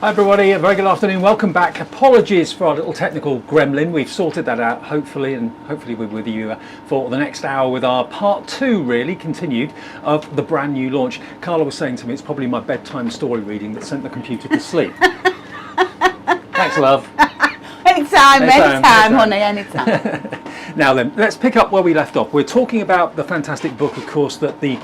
Hi everybody, a very good afternoon, welcome back. Apologies for our little technical gremlin, we've sorted that out hopefully, and hopefully we're with you for the next hour with our part 2 really continued of the brand new launch. Carla was saying to me it's probably my bedtime story reading that sent the computer to sleep. Thanks love. Anytime, honey, anytime. Now then, let's pick up where we left off. We're talking about the fantastic book, of course, that the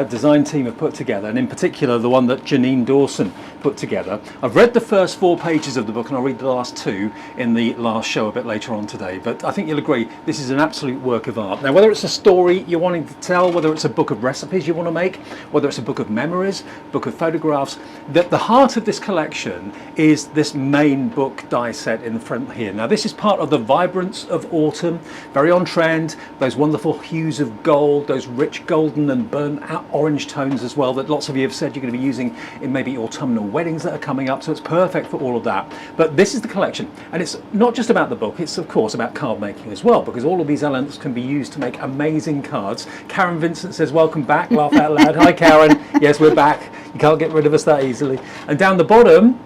design team have put together, and in particular the one that Janine Dawson put together. I've read the first 4 pages of the book and I'll read the last 2 in the last show a bit later on today, but I think you'll agree this is an absolute work of art. Now, whether it's a story you're wanting to tell, whether it's a book of recipes you want to make, whether it's a book of memories, book of photographs, the heart of this collection is this main book die set in the front here. Now, this is part of the Vibrance of Autumn, very on trend, those wonderful hues of gold, those rich golden and burnt orange tones as well that lots of you have said you're going to be using in maybe autumnal weddings that are coming up, so it's perfect for all of that. But this is the collection, and it's not just about the book, it's of course about card making as well, because all of these elements can be used to make amazing cards. Karen Vincent says welcome back, laugh out loud. Hi Karen, yes, we're back, you can't get rid of us that easily. And down the bottom,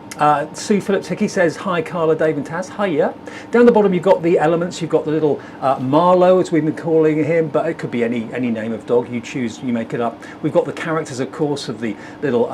Sue Phillips Hickey says hi Carla, Dave and Taz, hiya. Down the bottom you've got the elements, you've got the little Marlowe as we've been calling him, but it could be any name of dog you choose, you make it up. We've got the characters of course of the little,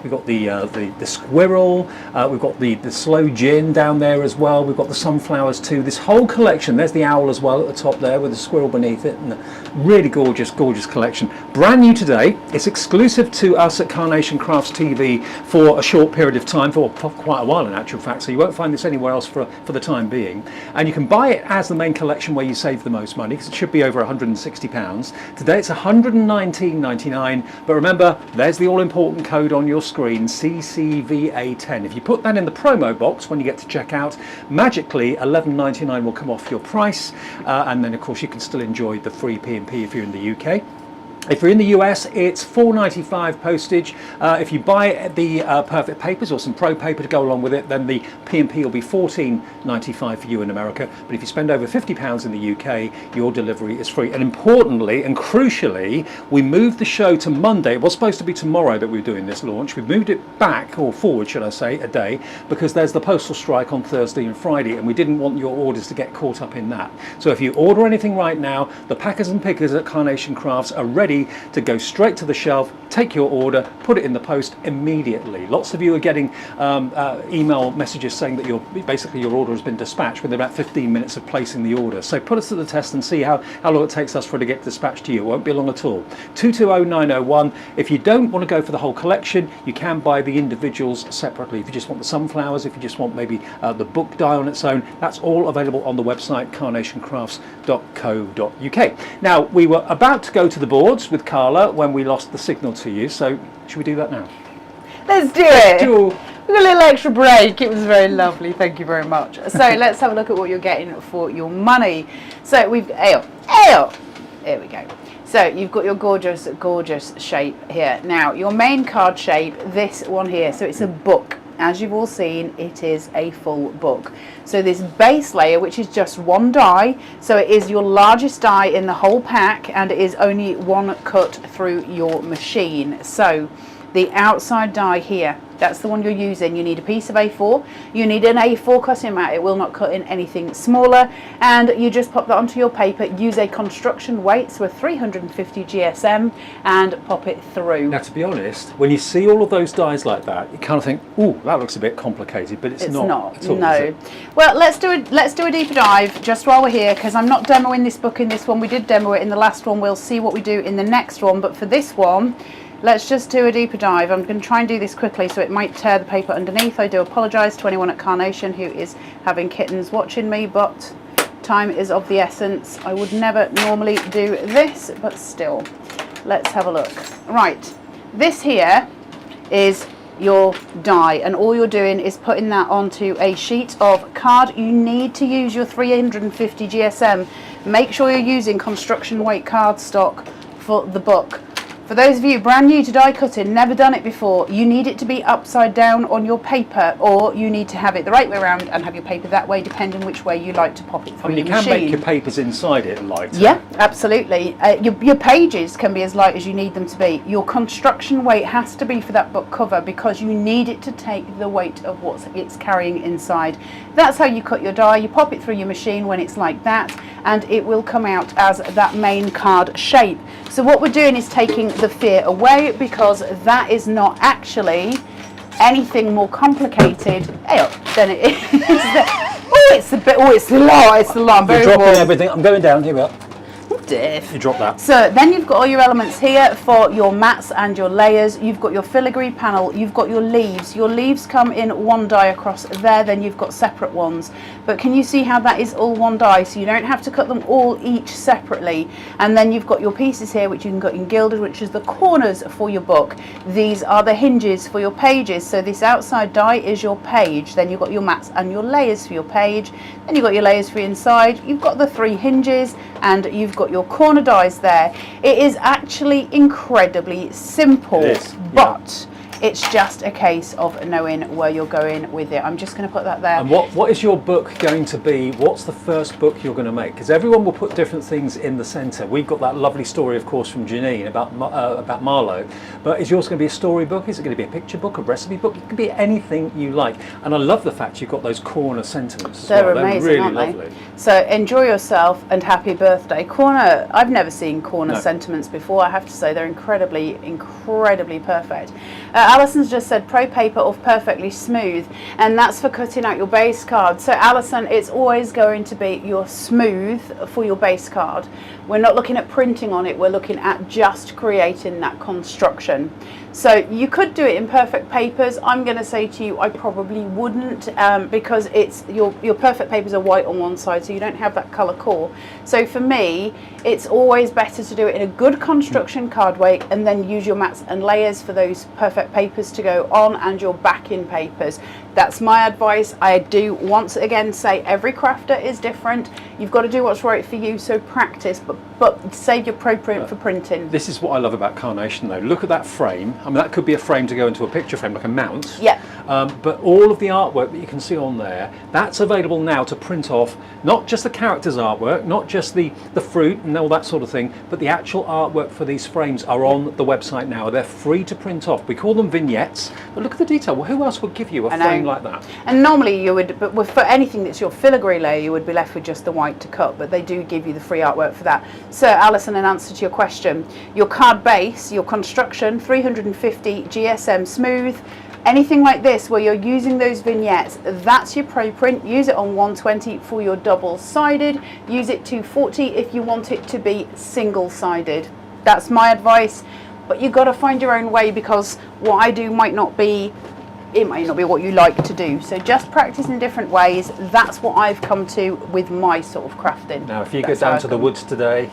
we've got the squirrel, we've got the slow gin down there as well, we've got the sunflowers too. This whole collection, there's the owl as well at the top there with the squirrel beneath it, and a really gorgeous collection. Brand new today, it's exclusive to us at Carnation Crafts TV for a short period of time, for quite a while in actual fact, so you won't find this anywhere else for the time being, and you can buy it as the main collection where you save the most money, because it should be over £160. Today it's £119.99, but remember there's the all-important code on your screen, CCVA10. If you put that in the promo box when you get to checkout, magically £11.99 will come off your price, and then of course you can still enjoy the free P&P if you're in the UK. If you're in the US, it's $4.95 postage. If you buy the perfect papers or some pro paper to go along with it, then the P&P will be $14.95 for you in America. But if you spend over £50 in the UK, your delivery is free. And importantly and crucially, we moved the show to Monday. It was supposed to be tomorrow that we were doing this launch. We've moved it back, or forward should I say, a day, because there's the postal strike on Thursday and Friday, and we didn't want your orders to get caught up in that. So if you order anything right now, the packers and pickers at Carnation Crafts are ready to go straight to the shelf, take your order, put it in the post immediately. Lots of you are getting email messages saying that your order has been dispatched within about 15 minutes of placing the order. So put us to the test and see how long it takes us for it to get dispatched to you. It won't be long at all. 220901. If you don't want to go for the whole collection, you can buy the individuals separately. If you just want the sunflowers, if you just want maybe the book die on its own, that's all available on the website carnationcrafts.co.uk. Now, we were about to go to the boards with Carla when we lost the signal to you, so should we do that now? Let's do it. We've got a little extra break. It was very lovely, thank you very much. So let's have a look at what you're getting for your money. So we've ale, here we go. So you've got your gorgeous shape here. Now your main card shape, this one here, so it's a book. As you've all seen, it is a full book. So this base layer, which is just one die, so it is your largest die in the whole pack, and it is only one cut through your machine. So the outside die here, that's the one you're using. You need a piece of A4, you need an A4 cutting mat, it will not cut in anything smaller, and you just pop that onto your paper, use a construction weight, so a 350 GSM, and pop it through. Now to be honest, when you see all of those dies like that, you kind of think, ooh, that looks a bit complicated, but it's not at all, no. is it? Well, let's do a deeper dive just while we're here, because I'm not demoing this book in this one. We did demo it in the last one, we'll see what we do in the next one, but for this one, let's just do a deeper dive. I'm going to try and do this quickly, so it might tear the paper underneath. I do apologise to anyone at Carnation who is having kittens watching me, but time is of the essence. I would never normally do this, but still, let's have a look. Right, this here is your die, and all you're doing is putting that onto a sheet of card. You need to use your 350 GSM. Make sure you're using construction weight cardstock for the book. For those of you brand new to die cutting, never done it before, you need it to be upside down on your paper, or you need to have it the right way around and have your paper that way, depending which way you like to pop it through your machine. You can make your papers inside it lighter. Yeah, absolutely. Your pages can be as light as you need them to be. Your construction weight has to be for that book cover, because you need it to take the weight of what it's carrying inside. That's how you cut your die. You pop it through your machine when it's like that, and it will come out as that main card shape. So what we're doing is taking the fear away, because that is not actually anything more complicated than it is. It's the lot. You're dropping everything. I'm going down. Here we are. Diff. You drop that. So then you've got all your elements here for your mats and your layers. You've got your filigree panel, you've got your leaves. Your leaves come in one die across there, then you've got separate ones. But can you see how that is all one die? So you don't have to cut them all each separately. And then you've got your pieces here, which you can cut in gilded, which is the corners for your book. These are the hinges for your pages. So this outside die is your page. Then you've got your mats and your layers for your page. Then you've got your layers for your inside. You've got the 3 hinges, and you've got your corner dies there. It is actually incredibly simple, but it's just a case of knowing where you're going with it. I'm just going to put that there. And what is your book going to be? What's the first book you're going to make? Because everyone will put different things in the centre. We've got that lovely story, of course, from Janine about Marlowe. But is yours going to be a story book? Is it going to be a picture book, a recipe book? It can be anything you like. And I love the fact you've got those corner sentiments as well. Amazing, they're really aren't they? lovely. So enjoy yourself and happy birthday. Corner, I've never seen corner sentiments before. I have to say they're incredibly perfect. Alison's just said pro paper or perfectly smooth, and that's for cutting out your base card. So Alison, it's always going to be your smooth for your base card. We're not looking at printing on it, we're looking at just creating that construction. So you could do it in perfect papers. I'm going to say to you, I probably wouldn't, because it's your perfect papers are white on one side, so you don't have that colour core. So for me, it's always better to do it in a good construction card weight, and then use your mats and layers for those perfect papers to go on, and your backing papers. That's my advice. I do once again say every crafter is different. You've got to do what's right for you, so practice, but save your pro print for printing. This is what I love about Carnation though. Look at that frame. I mean, that could be a frame to go into a picture frame, like a mount. Yeah. But all of the artwork that you can see on there, that's available now to print off, not just the characters' artwork, not just the fruit and all that sort of thing, but the actual artwork for these frames are on the website now. They're free to print off. We call them vignettes, but look at the detail. Well, who else would give you a frame like that? And normally you would, but for anything that's your filigree layer, you would be left with just the white to cut, but they do give you the free artwork for that. So Alison, in answer to your question, your card base, your construction, 350 GSM smooth, anything like this where you're using those vignettes, that's your pro print. Use it on 120 for your double-sided. Use it 240 if you want it to be single-sided. That's my advice, but you've got to find your own way, because what I do might not be what you like to do. So just practice in different ways. That's what I've come to with my sort of crafting. Now, if you go down to the woods today,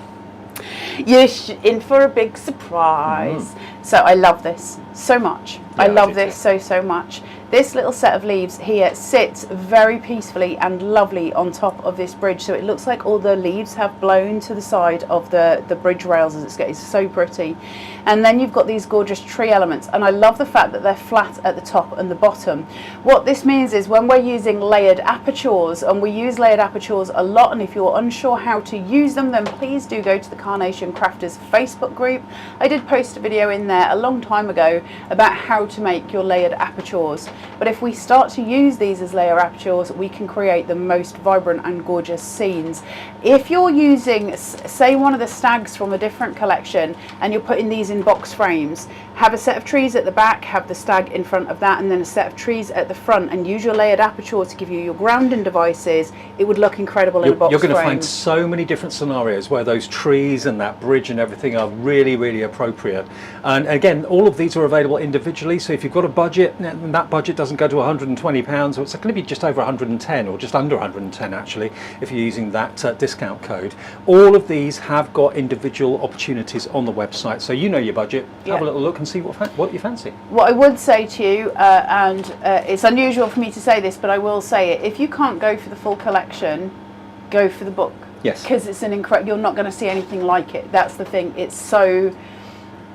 you're in for a big surprise. So I love this so much. I love this so much. This little set of leaves here sits very peacefully and lovely on top of this bridge, so it looks like all the leaves have blown to the side of the bridge rails as it's so pretty. And then you've got these gorgeous tree elements, and I love the fact that they're flat at the top and the bottom. What this means is when we're using layered apertures, and we use layered apertures a lot, and if you're unsure how to use them, then please do go to the Carnation Crafters Facebook group. I did post a video in there a long time ago about how to make your layered apertures. But if we start to use these as layer apertures, we can create the most vibrant and gorgeous scenes. If you're using, say, one of the stags from a different collection, and you're putting these in box frames, have a set of trees at the back, have the stag in front of that, and then a set of trees at the front, and use your layered aperture to give you your grounding devices. It would look incredible in a box frame. You're going to find so many different scenarios where those trees and that bridge and everything are really, really appropriate. And again, all of these are available individually, so if you've got a budget, and that budget doesn't go to £120, so it's going to be just over 110, or just under 110 actually, if you're using that discount code. All of these have got individual opportunities on the website, so you know your budget. Have a little look and see what you fancy. What I would say to you, and it's unusual for me to say this, but I will say it, if you can't go for the full collection, go for the book. Yes. Because it's an you're not going to see anything like it. That's the thing. It's so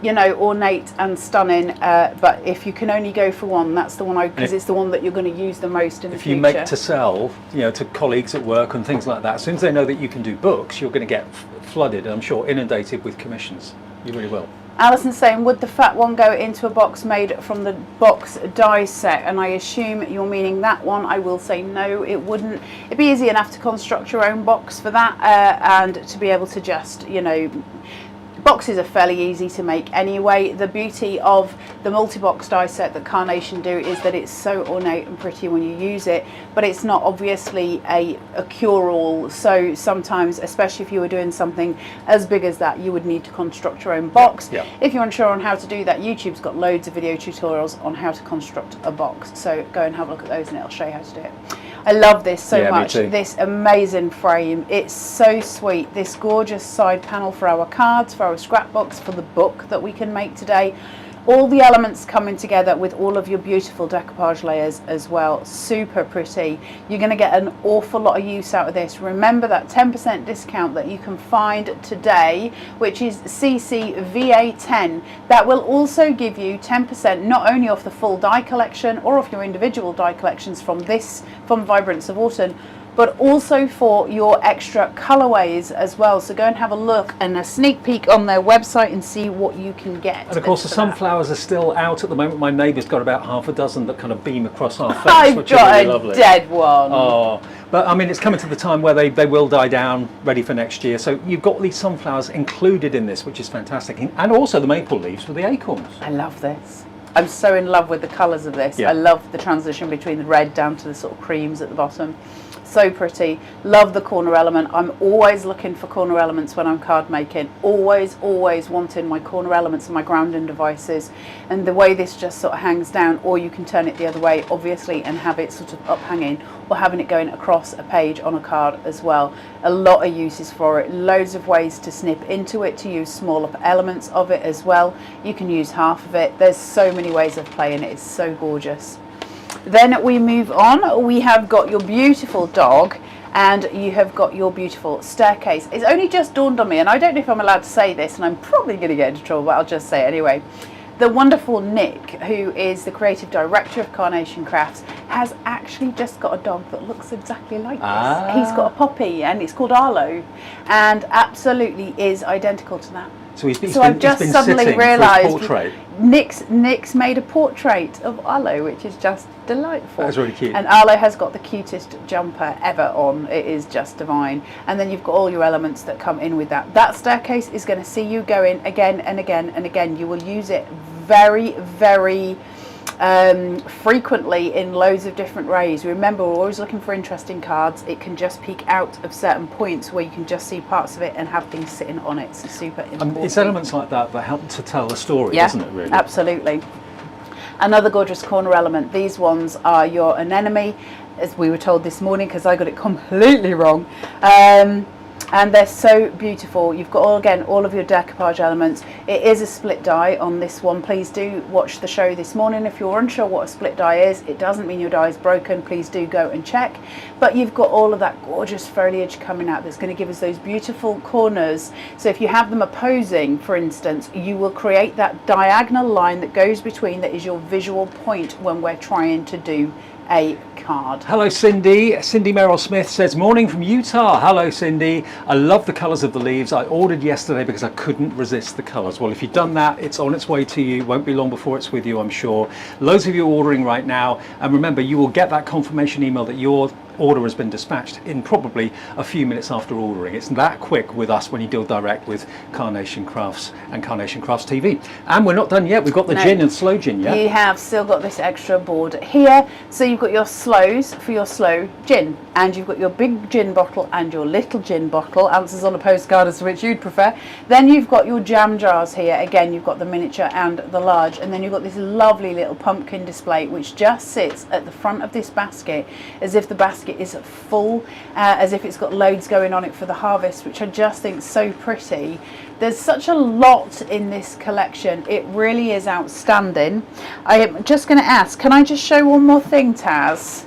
you know, ornate and stunning, but if you can only go for one, that's the one because it's the one that you're going to use the most in the future. If you make to sell, you know, to colleagues at work and things like that, as soon as they know that you can do books, you're going to get flooded, and I'm sure inundated with commissions. You really will. Alison's saying, would the fat one go into a box made from the box die set? And I assume you're meaning that one. I will say no, it wouldn't. It'd be easy enough to construct your own box for that, and to be able to just, you know, boxes are fairly easy to make anyway. The beauty of the multi-box die set that Carnation do is that it's so ornate and pretty when you use it, but it's not obviously a cure-all. So sometimes, especially if you were doing something as big as that, you would need to construct your own box. Yeah. If you're unsure on how to do that, YouTube's got loads of video tutorials on how to construct a box. So go and have a look at those and it'll show you how to do it. I love this so much, this amazing frame. It's so sweet. This gorgeous side panel for our cards, for our scrapbooks, for the book that we can make today. All the elements coming together with all of your beautiful decoupage layers as well. Super pretty. You're going to get an awful lot of use out of this. Remember that 10% discount that you can find today, which is CCVA10. That will also give you 10% not only off the full die collection or off your individual die collections from Vibrance of Autumn, but also for your extra colorways as well. So go and have a look and a sneak peek on their website and see what you can get. And of course the sunflowers are still out at the moment. My neighbour's got about half a dozen that kind of beam across our face, I've which got are really a lovely. dead one. Oh, but I mean, it's coming to the time where they will die down, ready for next year. So you've got these sunflowers included in this, which is fantastic. And also the maple leaves with the acorns. I love this. I'm so in love with the colours of this. Yeah. I love the transition between the red down to the sort of creams at the bottom. So pretty. Love the corner element. I'm always looking for corner elements when I'm card making. Always wanting my corner elements and my grounding devices. And the way this just sort of hangs down, or you can turn it the other way, obviously, and have it sort of up hanging, or having it going across a page on a card as well. A lot of uses for it. Loads of ways to snip into it, to use smaller elements of it as well. You can use half of it. There's so many ways of playing it. It's so gorgeous. Then we move on. We have got your beautiful dog and you have got your beautiful staircase. It's only just dawned on me, and I don't know if I'm allowed to say this, and I'm probably going to get into trouble, but I'll just say it anyway. The wonderful Nick, who is the creative director of Carnation Crafts, has actually just got a dog that looks exactly like this. He's got a puppy and it's called Arlo, and absolutely is identical to that. So I've just suddenly realised Nick's Nick's made a portrait of Arlo, which is just delightful. That's really cute. And Arlo has got the cutest jumper ever on. It is just divine. And then you've got all your elements that come in with that. That staircase is going to see you go in again and again and again. You will use it very, very frequently in loads of different ways. Remember, we're always looking for interesting cards. It can just peek out of certain points where you can just see parts of it and have things sitting on it. So super important. It's elements like that that help to tell the story, doesn't it, really? Absolutely. Another gorgeous corner element. These ones are your anemone, as we were told this morning, because I got it completely wrong. And they're so beautiful. You've got all of your decoupage elements. It is a split die on this one. Please do watch the show this morning if you're unsure what a split die is. It doesn't mean your die is broken. Please do go and check. But you've got all of that gorgeous foliage coming out that's going to give us those beautiful corners. So if you have them opposing, for instance, you will create that diagonal line that goes between, that is your visual point when we're trying to do a card. Hello Cindy. Cindy Merrill Smith says, morning from Utah. Hello Cindy. I love the colours of the leaves. I ordered yesterday because I couldn't resist the colours. Well, if you've done that, it's on its way to you. Won't be long before it's with you, I'm sure. Loads of you are ordering right now, and remember, you will get that confirmation email that your order has been dispatched in probably a few minutes after ordering. It's that quick with us when you deal direct with Carnation Crafts and Carnation Crafts TV. And we're not done yet. We've got the gin and slow gin, yeah? You have still got this extra board here. So you've got your slows for your slow gin, and you've got your big gin bottle and your little gin bottle. Answers on a postcard as to which you'd prefer. Then you've got your jam jars here. Again, you've got the miniature and the large, and then you've got this lovely little pumpkin display which just sits at the front of this basket as if the basket is full, as if it's got loads going on it for the harvest, which I just think is so pretty. There's such a lot in this collection. It really is outstanding. I am just going to ask, can I just show one more thing, Taz?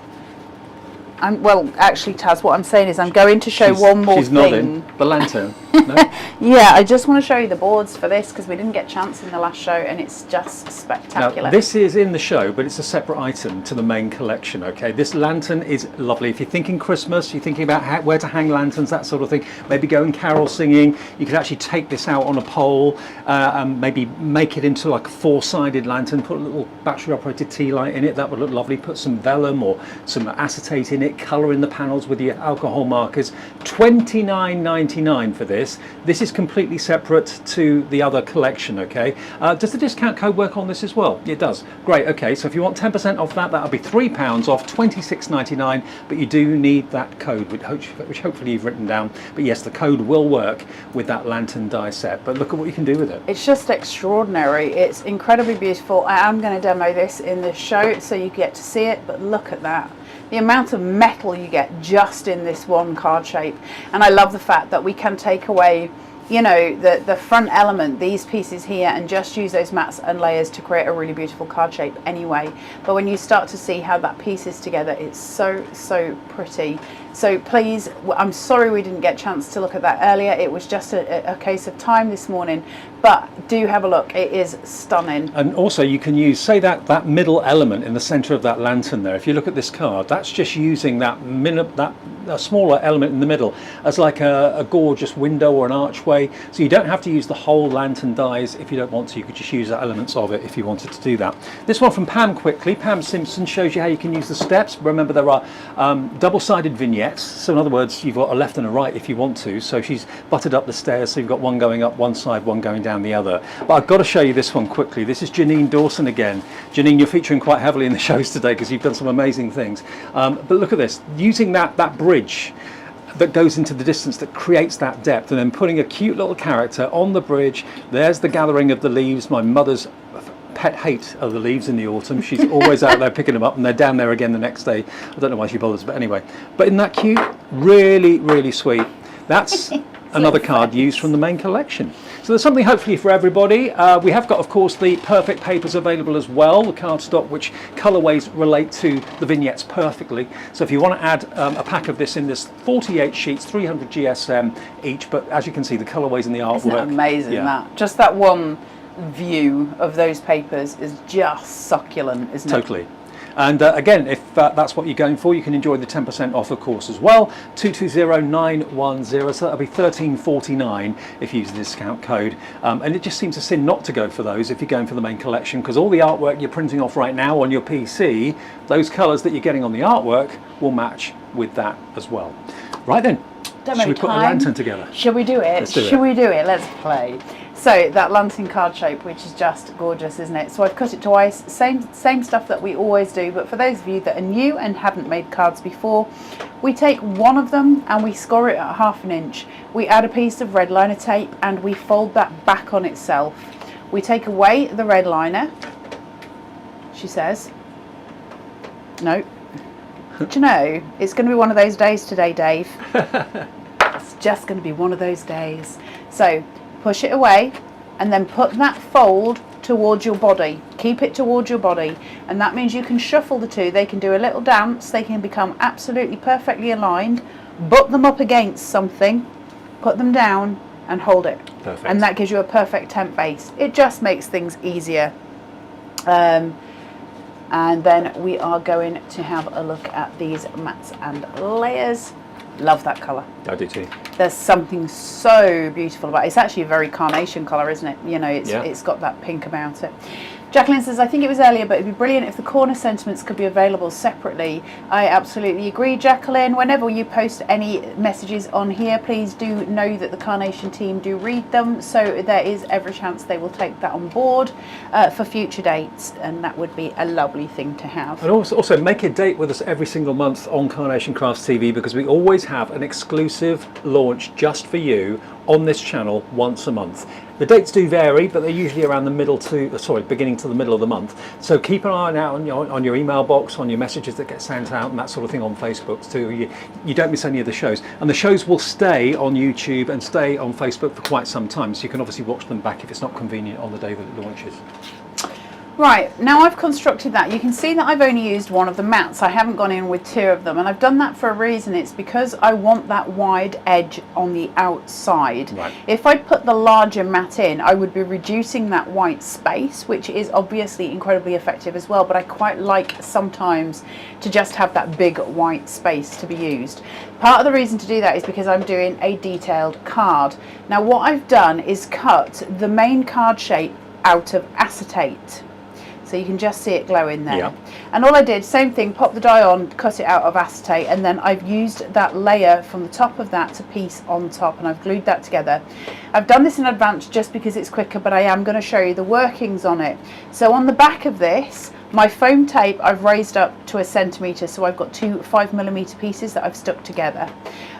Well, actually, Taz, what I'm saying is I'm going to show one more thing. She's nodding. The lantern. No? Yeah, I just want to show you the boards for this because we didn't get a chance in the last show, and it's just spectacular. Now, this is in the show, but it's a separate item to the main collection, okay? This lantern is lovely. If you're thinking Christmas, you're thinking about where to hang lanterns, that sort of thing, maybe going carol singing, you could actually take this out on a pole and maybe make it into like a four-sided lantern, put a little battery-operated tea light in it, that would look lovely, put some vellum or some acetate in it, colour in the panels with your alcohol markers. $29.99 for this. This is completely separate to the other collection, okay? Does the discount code work on this as well? It does. Great, okay, so if you want 10% off that, that'll be £3 off, $26.99, but you do need that code, which hopefully you've written down. But yes, the code will work with that lantern die set, but look at what you can do with it. It's just extraordinary. It's incredibly beautiful. I am going to demo this in the show so you get to see it, but look at that. The amount of metal you get just in this one card shape. And I love the fact that we can take away, you know, the front element, these pieces here, and just use those mats and layers to create a really beautiful card shape anyway. But when you start to see how that pieces together, it's so, so pretty. So please, I'm sorry we didn't get a chance to look at that earlier. It was just a case of time this morning, but do have a look. It is stunning. And also you can use, say that middle element in the center of that lantern there. If you look at this card, that's just using that a smaller element in the middle as like a gorgeous window or an archway. So you don't have to use the whole lantern dies if you don't want to. You could just use the elements of it if you wanted to do that. This one from Pam quickly. Pam Simpson shows you how you can use the steps. Remember, there are double-sided vignettes. So in other words, you've got a left and a right if you want to. So she's butted up the stairs, so you've got one going up one side, one going down the other. But I've got to show you this one quickly. This is Janine Dawson again. Janine, you're featuring quite heavily in the shows today because you've done some amazing things. But look at this, using that bridge that goes into the distance, that creates that depth, and then putting a cute little character on the bridge. There's the gathering of the leaves. My mother's pet hate of the leaves in the autumn. She's always out there picking them up, and they're down there again the next day. I don't know why she bothers, but anyway. But isn't that cute? Really, really sweet. That's another card used from the main collection. So there's something hopefully for everybody. We have got, of course, the perfect papers available as well, the cardstock, which colorways relate to the vignettes perfectly. So if you want to add a pack of this in this 48 sheets, 300 GSM each, but as you can see, the colorways and the artwork. Isn't it amazing, yeah. that? Just that one view of those papers is just succulent, isn't it? Totally. And again, if that's what you're going for, you can enjoy the 10% off, of course, as well. 220910, so that'll be $13.49 if you use the discount code. And it just seems a sin not to go for those if you're going for the main collection, because all the artwork you're printing off right now on your PC, those colours that you're getting on the artwork will match with that as well. Right then, should we put a lantern together? Shall we do it? Let's do it. Shall we do it? Let's play. So that lantern card shape, which is just gorgeous, isn't it? So I've cut it twice, same stuff that we always do, but for those of you that are new and haven't made cards before, we take one of them and we score it at 1/2 inch. We add a piece of red liner tape and we fold that back on itself. We take away the red liner, she says. No. Do you know, it's going to be one of those days today, Dave. It's just going to be one of those days. So push it away and then put that fold towards your body. Keep it towards your body, and that means you can shuffle the two. They can do a little dance. They can become absolutely perfectly aligned. Butt them up against something, put them down and hold it. Perfect. And that gives you a perfect temp base. It just makes things easier. And then we are going to have a look at these mats and layers. Love that colour. I do too. There's something so beautiful about it. It's actually a very carnation colour, isn't it? You know, it's got that pink about it. Jacqueline says, I think it was earlier, but it'd be brilliant if the corner sentiments could be available separately. I absolutely agree, Jacqueline. Whenever you post any messages on here, please do know that the Carnation team do read them, so there is every chance they will take that on board for future dates, and that would be a lovely thing to have. And also make a date with us every single month on Carnation Crafts TV, because we always have an exclusive launch just for you on this channel once a month. The dates do vary, but they're usually around the beginning to the middle of the month. So keep an eye out on your email box, on your messages that get sent out, and that sort of thing on Facebook too. You don't miss any of the shows. And the shows will stay on YouTube and stay on Facebook for quite some time, so you can obviously watch them back if it's not convenient on the day that it launches. Right, now I've constructed that. You can see that I've only used one of the mats. I haven't gone in with two of them, and I've done that for a reason. It's because I want that wide edge on the outside. Right. If I put the larger mat in, I would be reducing that white space, which is obviously incredibly effective as well, but I quite like sometimes to just have that big white space to be used. Part of the reason to do that is because I'm doing a detailed card. Now what I've done is cut the main card shape out of acetate. So you can just see it glow in there. Yeah. And all I did, same thing, pop the die on, cut it out of acetate, and then I've used that layer from the top of that to piece on top, and I've glued that together. I've done this in advance just because it's quicker, but I am going to show you the workings on it. So on the back of this, my foam tape I've raised up to 1 centimetre, so I've got two 5mm pieces that I've stuck together.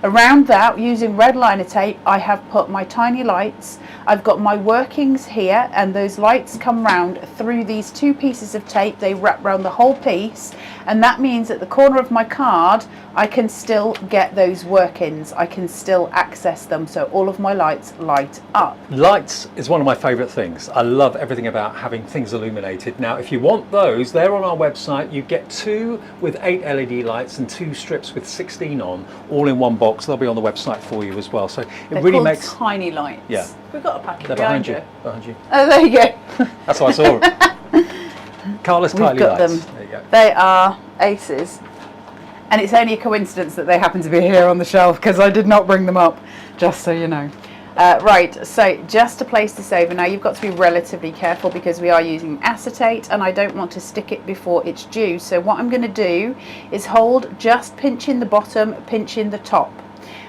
Around that, using red liner tape, I have put my tiny lights. I've got my workings here, and those lights come round through these two pieces of tape. They wrap round the whole piece, and that means at the corner of my card I can still get those workings. I can still access them, so all of my lights light up. Lights is one of my favourite things. I love everything about having things illuminated. Now if you want those, they're on our website. You get 2 with 8 LED lights and 2 strips with 16 on, all in one box. They'll be on the website for you as well. So They're really called makes... tiny lights. Yeah. We've got a packet They're behind behind you. you. Behind you. Oh, there you go. That's what I saw. Carla's We've tiny got lights. them. There you go. They are aces. And it's only a coincidence that they happen to be here on the shelf because I did not bring them up, just so you know. Right, so just to place this over, now you've got to be relatively careful because we are using acetate and I don't want to stick it before it's due. So what I'm going to do is hold, just pinching the bottom, pinching the top.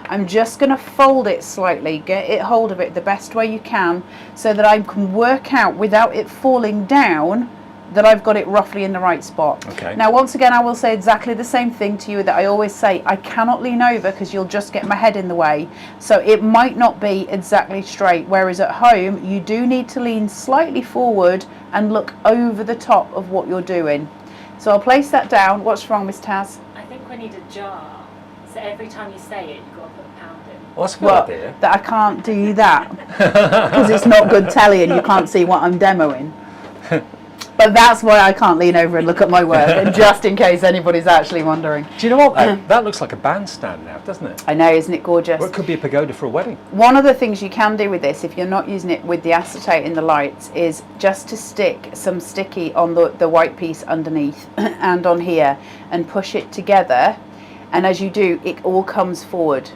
I'm just going to fold it slightly, get it hold of it the best way you can so that I can work out without it falling down that I've got it roughly in the right spot. Okay. Now once again I will say exactly the same thing to you that I always say, I cannot lean over because you'll just get my head in the way. So it might not be exactly straight, whereas at home you do need to lean slightly forward and look over the top of what you're doing. So I'll place that down. What's wrong, Miss Taz? I think we need a jar, so every time you say it you've got to put a pound in. Well, that's a good Well, idea. that I can't do that because it's not good telly and you can't see what I'm demoing. But that's why I can't lean over and look at my work, and just in case anybody's actually wondering. Do you know what? That looks like a bandstand now, doesn't it? I know, isn't it gorgeous? Or it could be a pagoda for a wedding. One of the things you can do with this, if you're not using it with the acetate in the lights, is just to stick some sticky on the white piece underneath and on here and push it together. And as you do, it all comes forward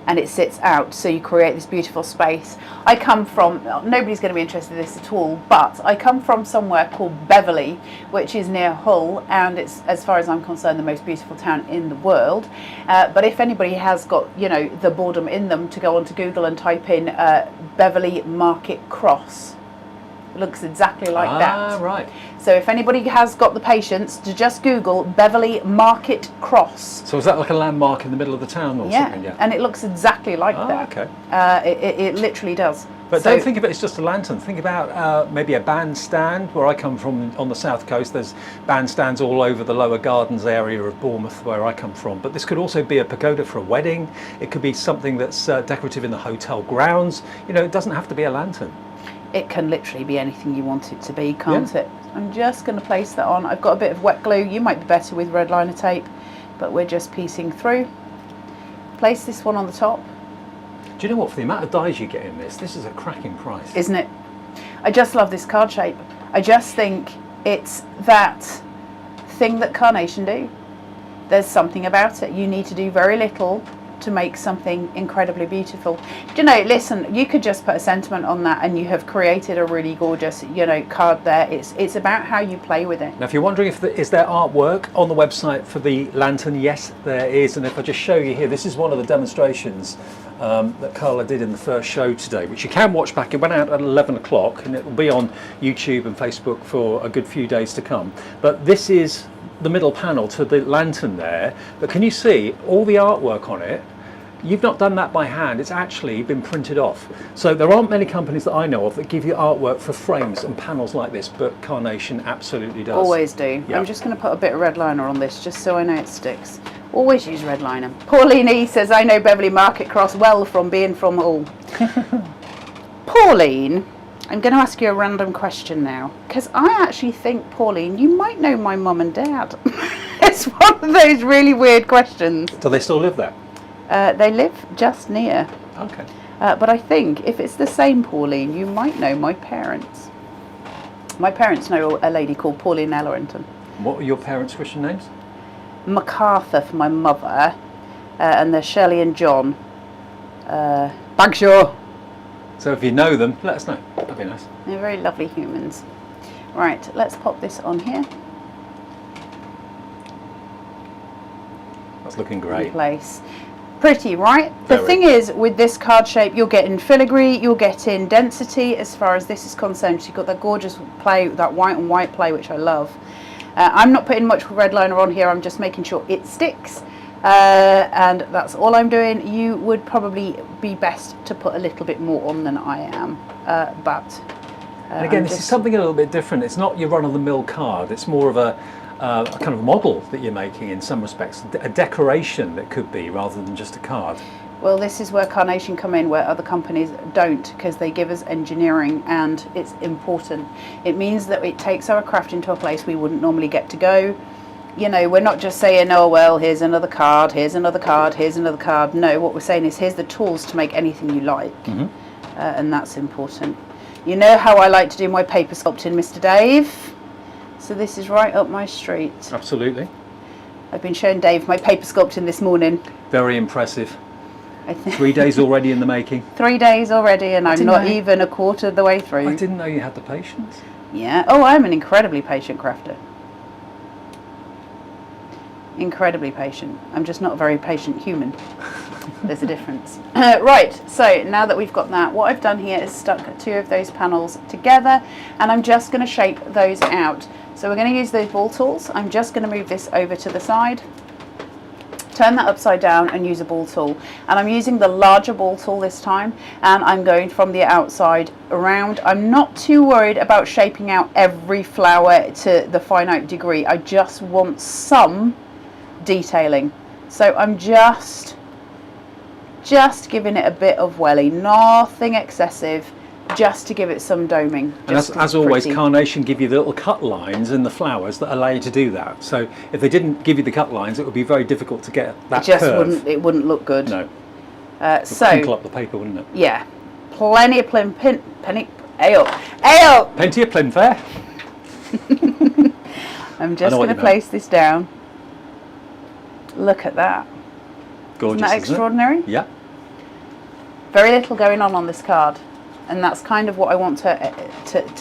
and it sits out, so you create this beautiful space. I come from, nobody's going to be interested in this at all, but I come from somewhere called Beverley, which is near Hull, and it's, as far as I'm concerned, the most beautiful town in the world. But if anybody has got, you know, the boredom in them to go onto Google and type in Beverley Market Cross. It looks exactly like that. Ah, right. So if anybody has got the patience to just Google Beverley Market Cross. So is that like a landmark in the middle of the town or something? Yeah. And it looks exactly like that. Okay. It literally does. But So- don't think of it as just a lantern. Think about maybe a bandstand. Where I come from on the south coast, there's bandstands all over the lower gardens area of Bournemouth, where I come from. But this could also be a pagoda for a wedding. It could be something that's decorative in the hotel grounds. You know, it doesn't have to be a lantern. It can literally be anything you want it to be, can't it? I'm just going to place that on. I've got a bit of wet glue. You might be better with red liner tape, but we're just piecing through. Place this one on the top. Do you know what? For the amount of dies you get in this is a cracking price. Isn't it? I just love this card shape. I just think it's that thing that Carnation do. There's something about it. You need to do very little to make something incredibly beautiful. Do you know, listen, you could just put a sentiment on that and you have created a really gorgeous, you know, card there. It's about how you play with it. Now, if you're wondering if is there artwork on the website for the lantern, yes, there is. And if I just show you here, this is one of the demonstrations that Carla did in the first show today, which you can watch back. It went out at 11 o'clock and it will be on YouTube and Facebook for a good few days to come. But this is the middle panel to the lantern there, but can you see all the artwork on it? You've not done that by hand, it's actually been printed off. So there aren't many companies that I know of that give you artwork for frames and panels like this, but Carnation absolutely does. Always do. Yeah. I'm just going to put a bit of red liner on this just so I know it sticks. Always use red liner. Pauline E says, I know Beverley Market Cross well from being from Hull. Pauline, I'm going to ask you a random question now, because I actually think, Pauline, you might know my mum and dad. It's one of those really weird questions. Do they still live there? They live just near. Okay. But I think if it's the same Pauline, you might know my parents. My parents know a lady called Pauline Ellerington. What were your parents' Christian names? MacArthur for my mother, and they're Shirley and John. Bagshaw. So if you know them, let us know. That'd be nice. They're very lovely humans. Right, let's pop this on here. That's looking In great. place. Pretty, right? The Very. thing is, with this card shape, you're getting filigree, you're getting density as far as this is concerned. So you've got that gorgeous play, that white on white play, which I love. I'm not putting much red liner on here, I'm just making sure it sticks. And that's all I'm doing. You would probably be best to put a little bit more on than I am. And again, this is something a little bit different. It's not your run-of-the-mill card. It's more of a kind of model that you're making in some respects, a decoration that could be rather than just a card. Well, this is where Carnation come in, where other companies don't, because they give us engineering, and it's important. It means that it takes our craft into a place we wouldn't normally get to go. You know, we're not just saying, oh, well, here's another card, here's another card, here's another card. No, what we're saying is, here's the tools to make anything you like, and that's important. You know how I like to do my paper sculpting, Mr. Dave? So this is right up my street. Absolutely. I've been showing Dave my paper sculpting this morning. Very impressive. I think 3 days already in the making. 3 days already, and I'm didn't not know- even a quarter of the way through. I didn't know you had the patience. Yeah. Oh, I'm an incredibly patient crafter. Incredibly patient. I'm just not a very patient human. There's a difference. Right, so now that we've got that, what I've done here is stuck 2 of those panels together, and I'm just going to shape those out. So we're going to use those ball tools. I'm just going to move this over to the side, turn that upside down and use a ball tool. And I'm using the larger ball tool this time, and I'm going from the outside around. I'm not too worried about shaping out every flower to the finite degree. I just want some detailing. So I'm just giving it a bit of welly, nothing excessive, just to give it some doming. And as always, Carnation give you the little cut lines in the flowers that allow you to do that. So if they didn't give you the cut lines, it would be very difficult to get that curve. It wouldn't look good. No. So crinkle up the paper, wouldn't it? yeah, plenty of ale. Plenty of plin fair. I'm just going to place this down. Look at that. Gorgeous, Isn't that extraordinary? Yeah. Very little going on this card, and that's kind of what I want to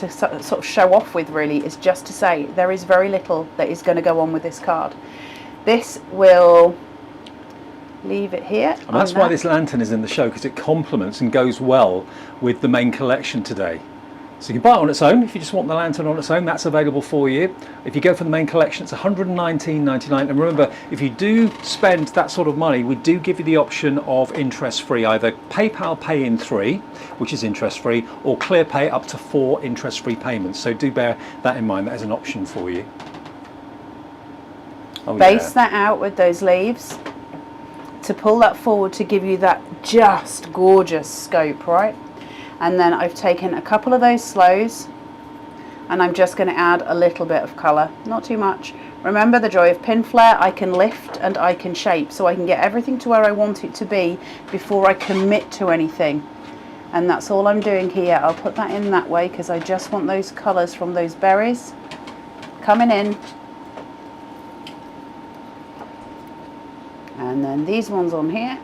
sort of show off with, really, is just to say there is very little that is going to go on with this card. This will leave it here. And that's why this lantern is in the show, because it complements and goes well with the main collection today. So you can buy it on its own. If you just want the lantern on its own, that's available for you. If you go for the main collection, it's $119.99. And remember, if you do spend that sort of money, we do give you the option of interest-free, either PayPal Pay in 3, which is interest-free, or ClearPay up to 4 interest-free payments. So do bear that in mind. That is an option for you. Base that out with those leaves to pull that forward to give you that just gorgeous scope, right? And then I've taken a couple of those slows, and I'm just going to add a little bit of colour, not too much. Remember the joy of pin flare, I can lift and I can shape, so I can get everything to where I want it to be before I commit to anything. And that's all I'm doing here. I'll put that in that way because I just want those colours from those berries coming in. And then these ones on here.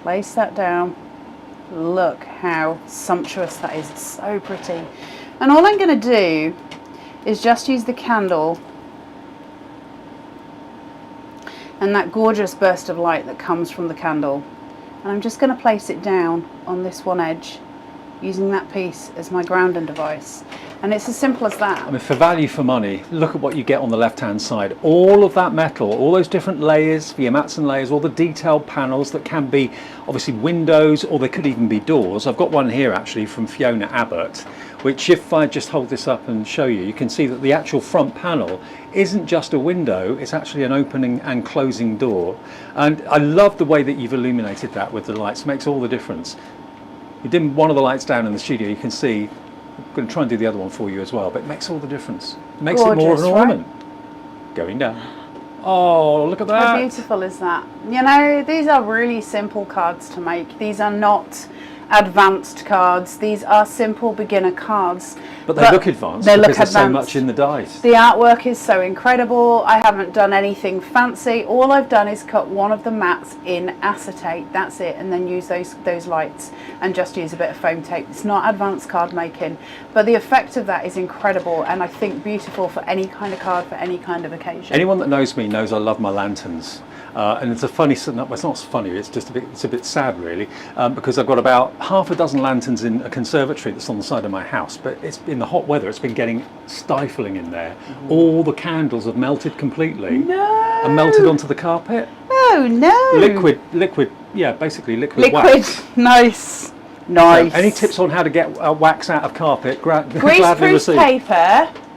Place that down. Look how sumptuous that is. It's so pretty. And all I'm going to do is just use the candle and that gorgeous burst of light that comes from the candle. And I'm just going to place it down on this one edge using that piece as my grounding device. And it's as simple as that. I mean, for value for money, look at what you get on the left-hand side. All of that metal, all those different layers, Vibrance layers, all the detailed panels that can be obviously windows, or they could even be doors. I've got one here actually from Fiona Abbott, which if I just hold this up and show you, you can see that the actual front panel isn't just a window, it's actually an opening and closing door. And I love the way that you've illuminated that with the lights, makes all the difference. You dim one of the lights down in the studio, you can see, I'm going to try and do the other one for you as well, but it makes all the difference. It makes it more of an ornament. Going down. Oh, look at that. How beautiful is that? You know, these are really simple cards to make. These are not advanced cards. These are simple beginner cards. But they look advanced because there's so much in the dies. The artwork is so incredible. I haven't done anything fancy. All I've done is cut one of the mats in acetate. That's it. And then use those lights and just use a bit of foam tape. It's not advanced card making, but the effect of that is incredible and I think beautiful for any kind of card, for any kind of occasion. Anyone that knows me knows I love my lanterns. And it's a funny, it's not funny, it's just it's a bit sad really, because I've got about half a dozen lanterns in a conservatory that's on the side of my house, but it's in the hot weather, it's been getting stifling in there. All the candles have melted completely. No! And melted onto the carpet. Oh no! Liquid, yeah, basically liquid wax. Nice. Nice. So any tips on how to get wax out of carpet? Gladly Greaseproof received.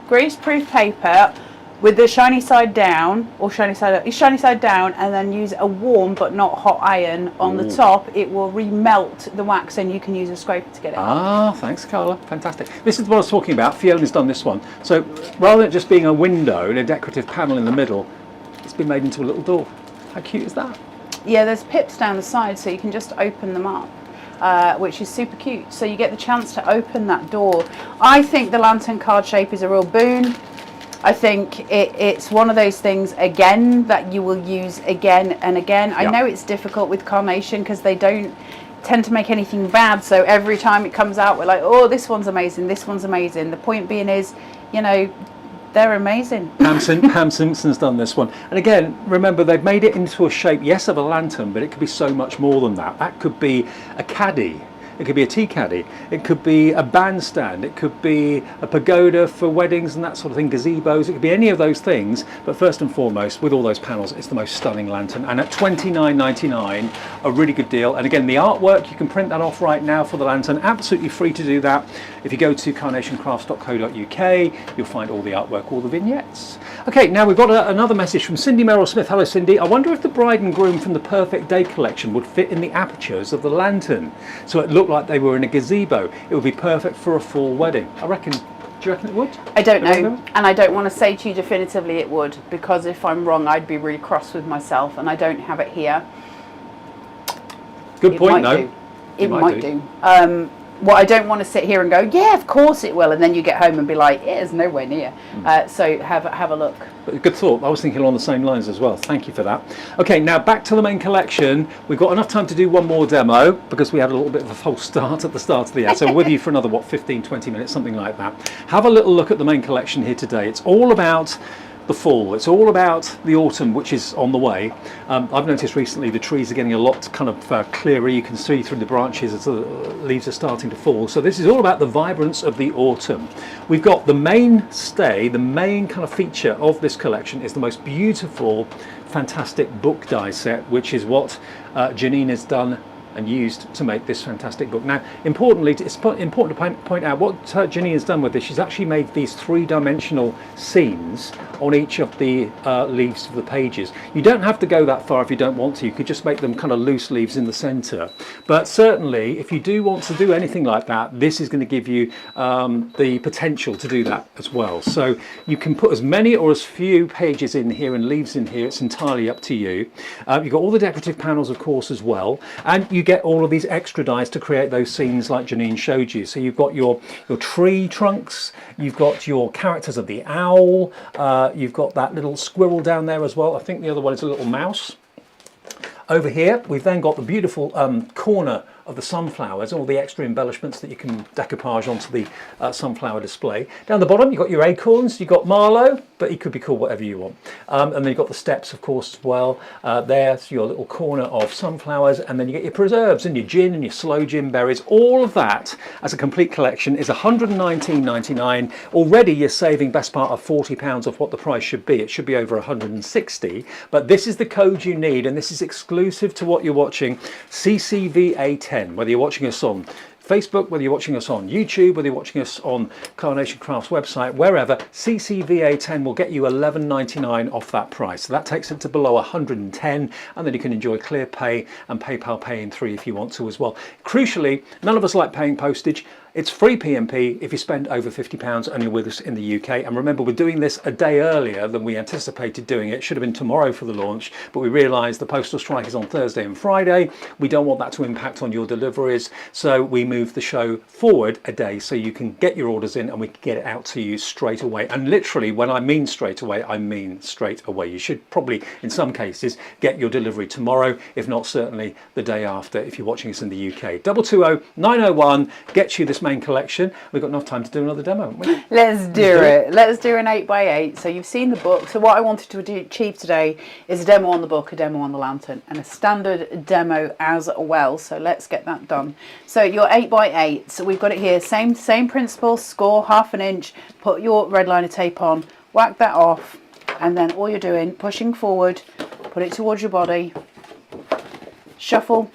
Greaseproof paper with the shiny side down, or shiny side down, and then use a warm but not hot iron on the top. It will remelt the wax and you can use a scraper to get it out. Ah, thanks Carla, fantastic. This is what I was talking about. Fiona's done this one. So rather than just being a window and a decorative panel in the middle, it's been made into a little door. How cute is that? Yeah, there's pips down the side so you can just open them up, which is super cute. So you get the chance to open that door. I think the lantern card shape is a real boon. I think it's one of those things, again, that you will use again and again. I know it's difficult with Carnation because they don't tend to make anything bad. So every time it comes out, we're like, oh, this one's amazing, this one's amazing. The point being is, you know, they're amazing. Pam Simpson's done this one. And again, remember, they've made it into a shape, yes, of a lantern, but it could be so much more than that. That could be a caddy. It could be a tea caddy, it could be a bandstand, it could be a pagoda for weddings and that sort of thing, gazebos, it could be any of those things, but first and foremost, with all those panels, it's the most stunning lantern, and at $29.99, a really good deal. And again, the artwork, you can print that off right now for the lantern, absolutely free to do that. If you go to carnationcrafts.co.uk, you'll find all the artwork, all the vignettes. Okay, now we've got another message from Cindy Merrill Smith. Hello Cindy, I wonder if the bride and groom from the Perfect Day collection would fit in the apertures of the lantern, so it looked like they were in a gazebo. It would be perfect for a fall wedding. I reckon. Do you reckon it would? I don't know, and I don't want to say to you definitively it would, because if I'm wrong I'd be really cross with myself, and I don't have it here. Good point though. It might do. What I don't want to sit here and go, yeah, of course it will, and then you get home and be like, it is nowhere near. So have a look. Good thought. I was thinking along the same lines as well. Thank you for that. Okay, now back to the main collection. We've got enough time to do one more demo because we had a little bit of a false start at the start of the ad. So we're with you for another, what, 15, 20 minutes, something like that. Have a little look at the main collection here today. It's all about the fall. It's all about the autumn, which is on the way. I've noticed recently the trees are getting a lot kind of clearer. You can see through the branches as the leaves are starting to fall. So this is all about the vibrance of the autumn. We've got the mainstay, the main kind of feature of this collection is the most beautiful, fantastic book die set, which is what Janine has done and used to make this fantastic book. Now, importantly, it's important to point out what Janine has done with this. She's actually made these three-dimensional scenes on each of the leaves of the pages. You don't have to go that far if you don't want to. You could just make them kind of loose leaves in the center. But certainly, if you do want to do anything like that, this is going to give you the potential to do that as well. So you can put as many or as few pages in here and leaves in here. It's entirely up to you. You've got all the decorative panels, of course, as well. And you get all of these extra dies to create those scenes like Janine showed you. So you've got your tree trunks, you've got your characters of the owl, you've got that little squirrel down there as well. I think the other one is a little mouse. Over here, we've then got the beautiful corner of the sunflowers, all the extra embellishments that you can decoupage onto the sunflower display. Down the bottom, you've got your acorns, you've got Marlowe, but he could be called whatever you want. And then you've got the steps, of course, as well. There's your little corner of sunflowers, and then you get your preserves and your gin and your sloe gin berries. All of that as a complete collection is £119.99. Already you're saving best part of £40 off what the price should be. It should be over 160, but this is the code you need, and this is exclusive to what you're watching. CCVA10, whether you're watching us on Facebook, whether you're watching us on YouTube, whether you're watching us on Carnation Crafts website, wherever, CCVA10 will get you £11.99 off that price. So that takes it to below 110, and then you can enjoy Clear Pay and PayPal Pay in 3 if you want to as well. Crucially, none of us like paying postage. It's free P&P if you spend over £50 and you're with us in the UK. And remember, we're doing this a day earlier than we anticipated doing it. It should have been tomorrow for the launch, but we realised the postal strike is on Thursday and Friday. We don't want that to impact on your deliveries, so we moved the show forward a day so you can get your orders in and we can get it out to you straight away. And literally, when I mean straight away, I mean straight away. You should probably, in some cases, get your delivery tomorrow, if not certainly the day after if you're watching us in the UK. 220 901 gets you this main collection. We've got enough time to do another demo, haven't we? Let's do it. Let's do an 8x8. So you've seen the book. So what I wanted to achieve today is a demo on the book, a demo on the lantern, and a standard demo as well. So let's get that done. So your 8x8. So we've got it here. Same principle. Score 1/2 inch. Put your red liner tape on. Whack that off, and then all you're doing, pushing forward, put it towards your body. Shuffle.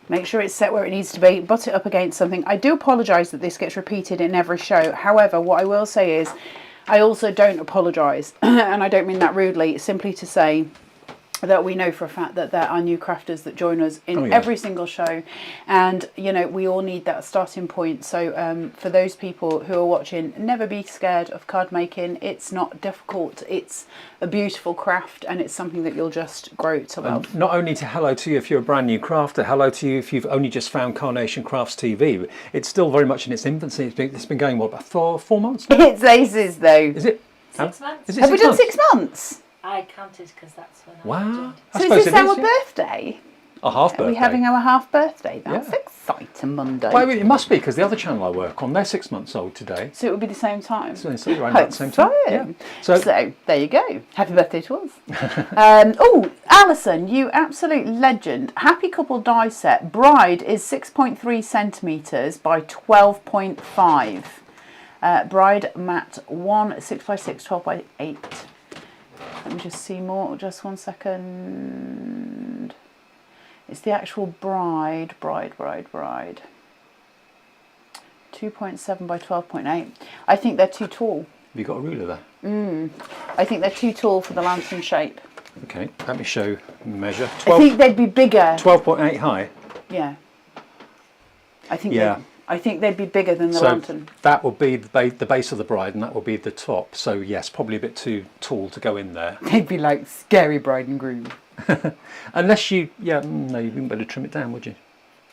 Make sure it's set where it needs to be, butt it up against something. I do apologise that this gets repeated in every show. However, what I will say is I also don't apologise, and I don't mean that rudely, simply to say that we know for a fact that there are new crafters that join us in every single show, and you know, we all need that starting point. So for those people who are watching, never be scared of card making. It's not difficult, it's a beautiful craft, and it's something that you'll just grow to love. Not only to hello to you if you're a brand new crafter, hello to you if you've only just found Carnation Crafts TV. It's still very much in its infancy. It's been going, what, about four months now? It's aces though. Is it? 6 months? Is it Have we 6 done months? 6 months? I counted because that's when I Wow. joined. I So suppose is this it our yeah. birthday? A half birthday. Are we having our half birthday? That's Yeah. exciting, Monday. Well, it must be, because the other channel I work on, they're 6 months old today. So it would be the same time. So it's around about the same time. Yeah. So there you go. Happy birthday to us. Oh, Alison, you absolute legend. Happy couple die set. Bride is 6.3 centimetres by 12.5. Bride mat 1, 6x6, 12x8. Let me just see more, just 1 second. It's the actual bride. 2.7 by 12.8. I think they're too tall. Have you got a ruler there? I think they're too tall for the lantern shape. Okay, let me show measure. I think they'd be bigger. 12.8 high. Yeah. I think Yeah. I think they'd be bigger than the So lantern. that would be the base of the bride, and that would be the top. So yes, probably a bit too tall to go in there. They'd be like scary bride and groom. Unless you, no, you wouldn't better trim it down, would you?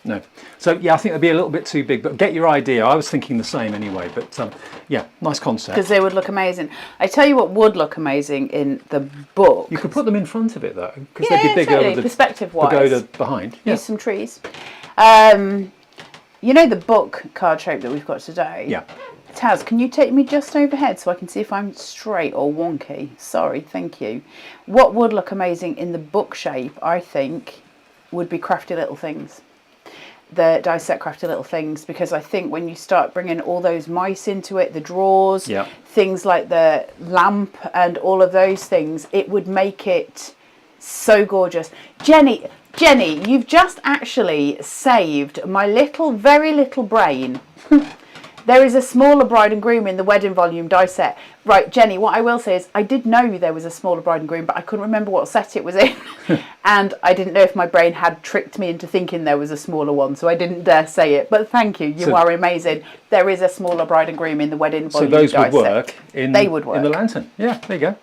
No. So yeah, I think it'd be a little bit too big, but get your idea. I was thinking the same anyway, but yeah, nice concept. Because they would look amazing. I tell you what would look amazing in the book. You could put them in front of it though, because Yeah, they'd be bigger totally. with the Perspective-wise. pagoda behind. Yeah. Use some trees. You know the book card shape that we've got today? Yeah. Taz, can you take me just overhead so I can see if I'm straight or wonky? Sorry, thank you. What would look amazing in the book shape, I think, would be crafty little things. The die set crafty little things, because I think when you start bringing all those mice into it, the drawers, things like the lamp and all of those things, it would make it so gorgeous. Jenny, you've just actually saved my very little brain. There is a smaller bride and groom in the wedding volume die set. Right, Jenny, what I will say is I did know there was a smaller bride and groom, but I couldn't remember what set it was in. And I didn't know if my brain had tricked me into thinking there was a smaller one, so I didn't dare say it. But thank you, you are amazing. There is a smaller bride and groom in the wedding volume die set. So those would work in the lantern. Yeah, there you go.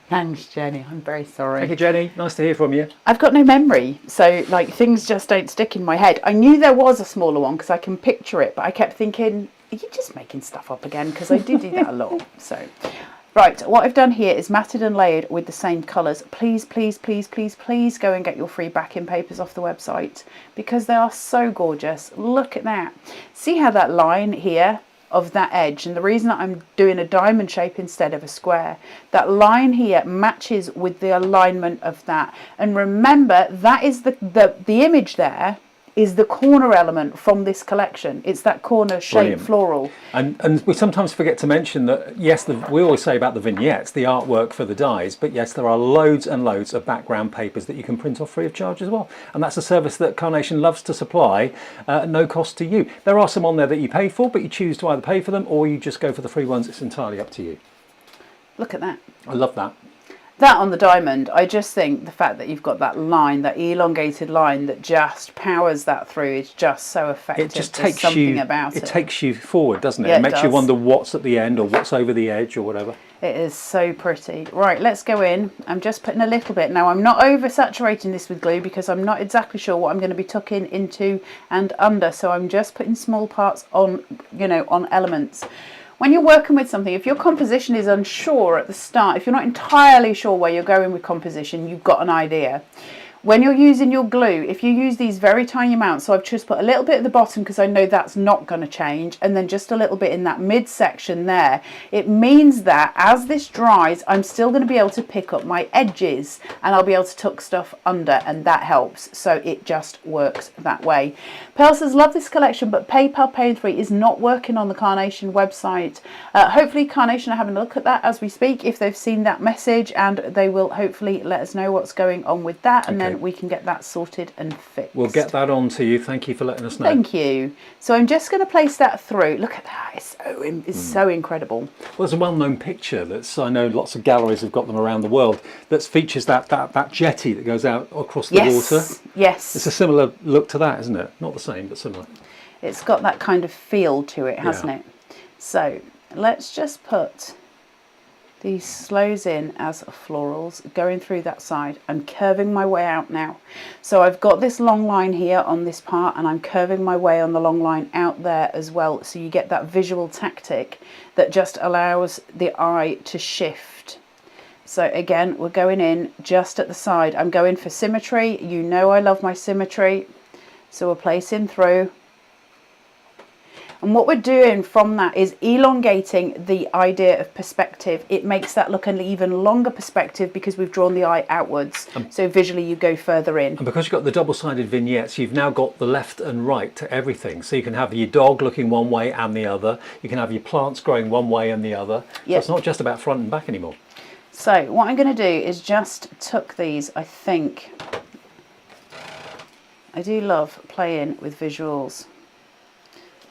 Thanks, Jenny. I'm very sorry. Thank you, Jenny. Nice to hear from you. I've got no memory, so like things just don't stick in my head. I knew there was a smaller one because I can picture it, but I kept thinking, are you just making stuff up again? Because I do that a lot. So Right, what I've done here is matted and layered with the same colours. Please, please, please, please, please go and get your free backing papers off the website because they are so gorgeous. Look at that. See how that line here of that edge, and the reason that I'm doing a diamond shape instead of a square, that line here matches with the alignment of that. And remember, that is the image there is the corner element from this collection. It's that corner shaped floral. And we sometimes forget to mention that, yes, we always say about the vignettes, the artwork for the dies, but yes, there are loads and loads of background papers that you can print off free of charge as well. And that's a service that Carnation loves to supply at no cost to you. There are some on there that you pay for, but you choose to either pay for them or you just go for the free ones. It's entirely up to you. Look at that. I love that. That on the diamond, I just think the fact that you've got that line, that elongated line that just powers that through is just so effective. It just takes you, it takes you forward, doesn't it? Yeah, it makes you wonder what's at the end or what's over the edge or whatever. It is so pretty. Right, let's go in. I'm just putting a little bit. Now, I'm not oversaturating this with glue because I'm not exactly sure what I'm going to be tucking into and under. So I'm just putting small parts on, you know, on elements. When you're working with something, if your composition is unsure at the start, if you're not entirely sure where you're going with composition, you've got an idea. When you're using your glue, if you use these very tiny amounts, so I've just put a little bit at the bottom because I know that's not going to change, and then just a little bit in that midsection there, it means that as this dries, I'm still going to be able to pick up my edges and I'll be able to tuck stuff under, and that helps. So it just works that way. Pearl says, love this collection, but PayPal Pay in 3 is not working on the Carnation website. Hopefully Carnation are having a look at that as we speak, if they've seen that message, and they will hopefully let us know what's going on with that, and then we can get that sorted and fixed. We'll get that on to you. Thank you for letting us know. Thank you. So I'm just going to place that through. Look at that. It's so incredible. Well, there's a well-known picture that's, I know lots of galleries have got them around the world, that features that jetty that goes out across the water. Yes. It's a similar look to that, isn't it? Not the same, but similar. It's got that kind of feel to it, hasn't it? So let's just put these slows in as florals going through that side. I'm curving my way out now. So I've got this long line here on this part, and I'm curving my way on the long line out there as well. So you get that visual tactic that just allows the eye to shift. So again, we're going in just at the side. I'm going for symmetry. You know I love my symmetry. So we're placing through. And what we're doing from that is elongating the idea of perspective. It makes that look an even longer perspective because we've drawn the eye outwards. So visually you go further in. And because you've got the double-sided vignettes, you've now got the left and right to everything. So you can have your dog looking one way and the other. You can have your plants growing one way and the other. So it's not just about front and back anymore. So what I'm going to do is just tuck these, I think. I do love playing with visuals.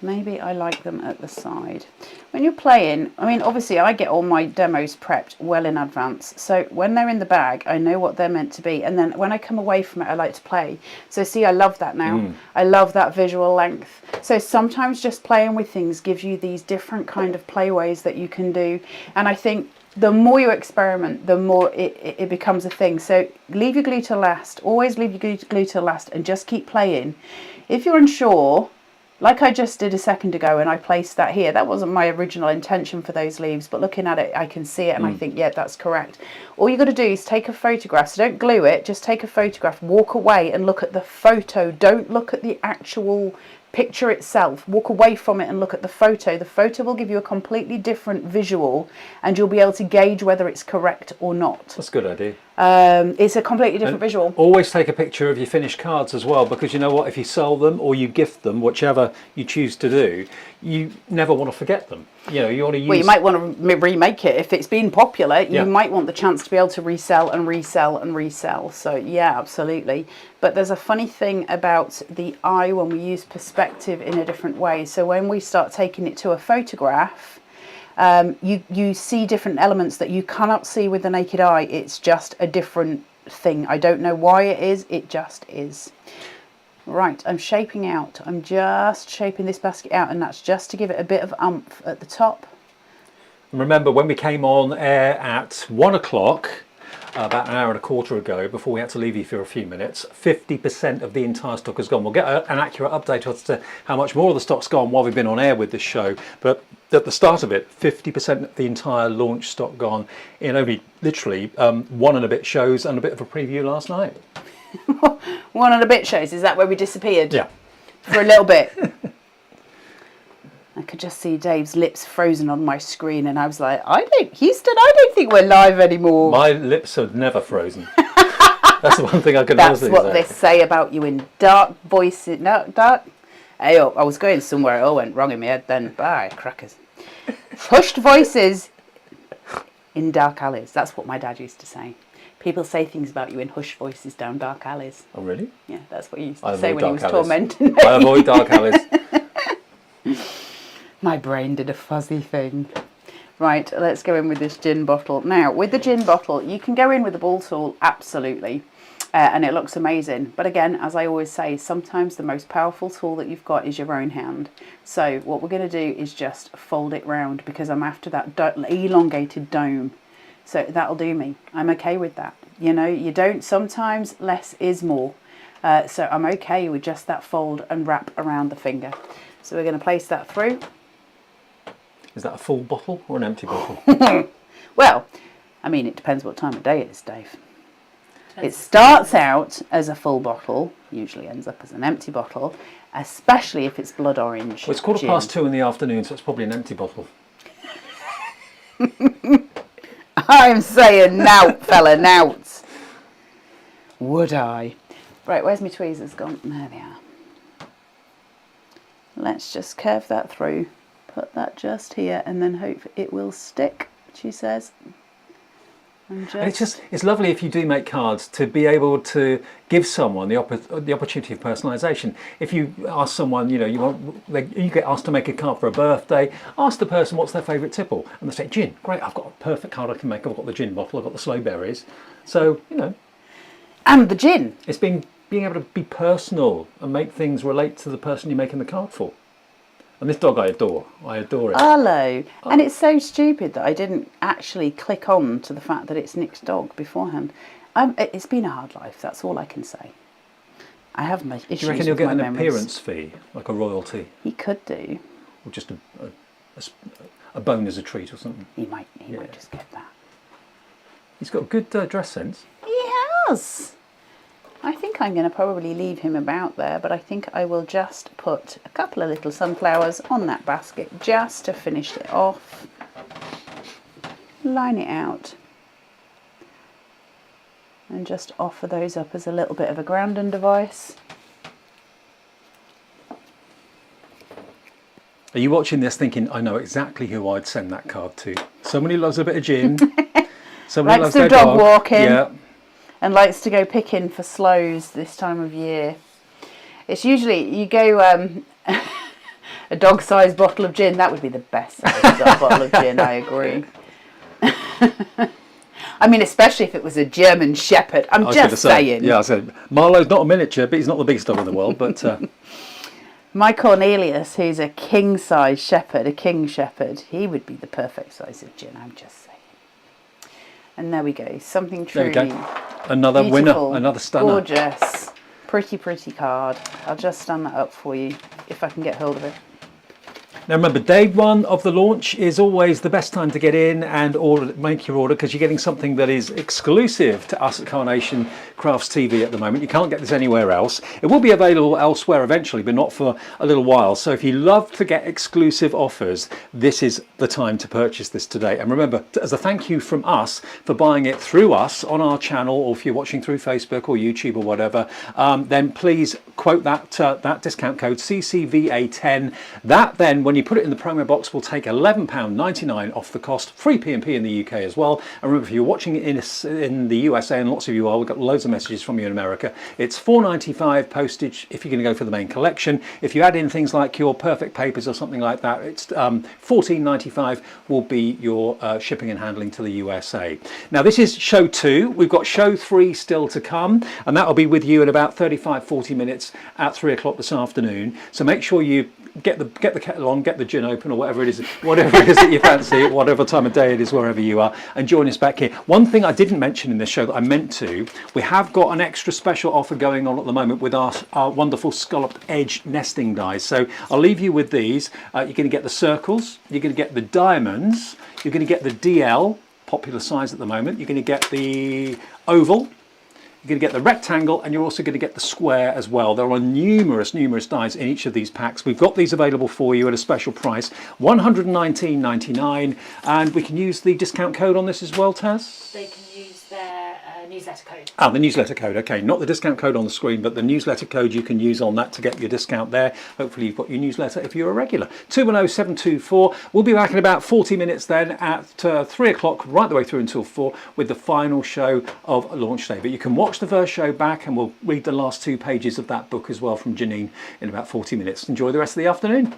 Maybe I like them at the side. When you're playing, I mean, obviously I get all my demos prepped well in advance. So when they're in the bag, I know what they're meant to be. And then when I come away from it, I like to play. So see, I love that now. I love that visual length. So sometimes just playing with things gives you these different kind of playways that you can do. And I think the more you experiment, the more it becomes a thing. So leave your glue to last. Always leave your glue to last and just keep playing. If you're unsure, like I just did a second ago, and I placed that here. That wasn't my original intention for those leaves, but looking at it, I can see it, and I think, yeah, that's correct. All you got to do is take a photograph. So don't glue it, just take a photograph, walk away and look at the photo. Don't look at the actual picture itself. Walk away from it and look at the photo. The photo will give you a completely different visual, and you'll be able to gauge whether it's correct or not. That's a good idea. It's a completely different visual. Always take a picture of your finished cards as well, because you know what, if you sell them or you gift them, whichever you choose to do, you never want to forget them. You know, you want to use... Well, you might want to remake it. If it's been popular, you might want the chance to be able to resell and resell and resell. So yeah, absolutely. But there's a funny thing about the eye when we use perspective in a different way. So when we start taking it to a photograph, you see different elements that you cannot see with the naked eye. It's just a different thing. I don't know why it is. It just is. Right, I'm shaping out. I'm just shaping this basket out, and that's just to give it a bit of oomph at the top. Remember, when we came on air at 1 o'clock, about an hour and a quarter ago, before we had to leave you for a few minutes, 50% of the entire stock has gone. We'll get an accurate update as to how much more of the stock's gone while we've been on air with this show. But at the start of it, 50% of the entire launch stock gone in only literally one and a bit shows and a bit of a preview last night. One and a bit shows. Is that where we disappeared? Yeah. For a little bit. I could just see Dave's lips frozen on my screen, and I was like, Houston, I don't think we're live anymore. My lips are never frozen. That's the one thing I can That's honestly what say. they say about you in dark voices. No, dark. Hey, I was going somewhere. It all went wrong in my head then. Bye, crackers. Hushed voices in dark alleys. That's what my dad used to say. People say things about you in hushed voices down dark alleys. Oh, really? Yeah, that's what he used I to say avoid when he was dark alleys. tormenting me. I avoid dark alleys. My brain did a fuzzy thing. Right, let's go in with this gin bottle. Now, with the gin bottle, you can go in with a ball tool, absolutely, and it looks amazing. But again, as I always say, sometimes the most powerful tool that you've got is your own hand. So what we're going to do is just fold it round, because I'm after that elongated dome. So that'll do me. I'm okay with that. You know, you don't, sometimes less is more. So I'm okay with just that fold and wrap around the finger. So we're going to place that through. Is that a full bottle or an empty bottle? Well, I mean, it depends what time of day it is, Dave. It starts out as a full bottle, usually ends up as an empty bottle, especially if it's blood orange. Well, it's 2:15 in the afternoon, so it's probably an empty bottle. I'm saying nout, fella, nout. Would I? Right, where's my tweezers gone? There they are. Let's just curve that through. Put that just here, and then hope it will stick, she says. And it's lovely if you do make cards to be able to give someone the opportunity of personalisation. If you ask someone, you get asked to make a card for a birthday, ask the person what's their favourite tipple, and they say gin. Great, I've got a perfect card I can make. I've got the gin bottle, I've got the sloe berries. So and the gin. It's being able to be personal and make things relate to the person you're making the card for. And this dog I adore. I adore it. Hello. Oh. And it's so stupid that I didn't actually click on to the fact that it's Nick's dog beforehand. It's been a hard life, that's all I can say. I have my issues. Do you reckon he'll with get my an memories. appearance fee, like a royalty? He could do. Or just a bone as a treat or something? He might just get that. He's got a good dress sense. He has. I think I'm going to probably leave him about there, but I think I will just put a couple of little sunflowers on that basket just to finish it off. Line it out. And just offer those up as a little bit of a grounding device. Are you watching this thinking, I know exactly who I'd send that card to? Somebody who loves a bit of gin. Somebody Likes loves their their dog walking. Yeah. And likes to go picking for sloes this time of year. It's usually, you go a dog-sized bottle of gin, that would be the best size bottle of gin, I agree. I mean, especially if it was a German Shepherd. I'm just saying. Yeah, I said, Marlowe's not a miniature, but he's not the biggest dog in the world, but... My Cornelius, who's a king-size shepherd, a king shepherd, he would be the perfect size of gin, I'm just saying. And there we go, something truly there we go. Another beautiful, winner, another stunner. Gorgeous, pretty card. I'll just stand that up for you if I can get hold of it. Now remember, day one of the launch is always the best time to get in and make your order, because you're getting something that is exclusive to us at Carnation Crafts TV at the moment. You can't get this anywhere else. It will be available elsewhere eventually, but not for a little while. So if you love to get exclusive offers, this is the time to purchase this today. And remember, as a thank you from us for buying it through us on our channel, or if you're watching through Facebook or YouTube or whatever, then please quote that discount code CCVA10. That then, when you put it in the promo box, will take £11.99 off the cost, free P&P in the UK as well. And remember, if you're watching it in the USA, and lots of you are, we've got loads of messages from you in America, it's £4.95 postage if you're going to go for the main collection. If you add in things like your perfect papers or something like that, it's £14.95 will be your shipping and handling to the USA. Now this is show 2. We've got show 3 still to come, and that will be with you in about 35-40 minutes at 3 o'clock this afternoon. So make sure you get the kettle on, get the gin open, or whatever it is that you fancy, at whatever time of day it is, wherever you are, and join us back here. One thing I didn't mention in this show that I meant to, we have got an extra special offer going on at the moment with our wonderful scalloped edge nesting dies. So I'll leave you with these. You're going to get the circles, you're going to get the diamonds, you're going to get the DL, popular size at the moment, you're going to get the oval, you're going to get the rectangle, and you're also going to get the square as well. There are numerous dies in each of these packs. We've got these available for you at a special price, $119.99, and we can use the discount code on this as well, Taz? They can use their newsletter code. Ah, the newsletter code, okay. Not the discount code on the screen, but the newsletter code you can use on that to get your discount there. Hopefully you've got your newsletter if you're a regular. 210724. We'll be back in about 40 minutes then at 3 o'clock, right the way through until 4, with the final show of launch day. But you can watch the first show back, and we'll read the last 2 pages of that book as well from Janine in about 40 minutes. Enjoy the rest of the afternoon.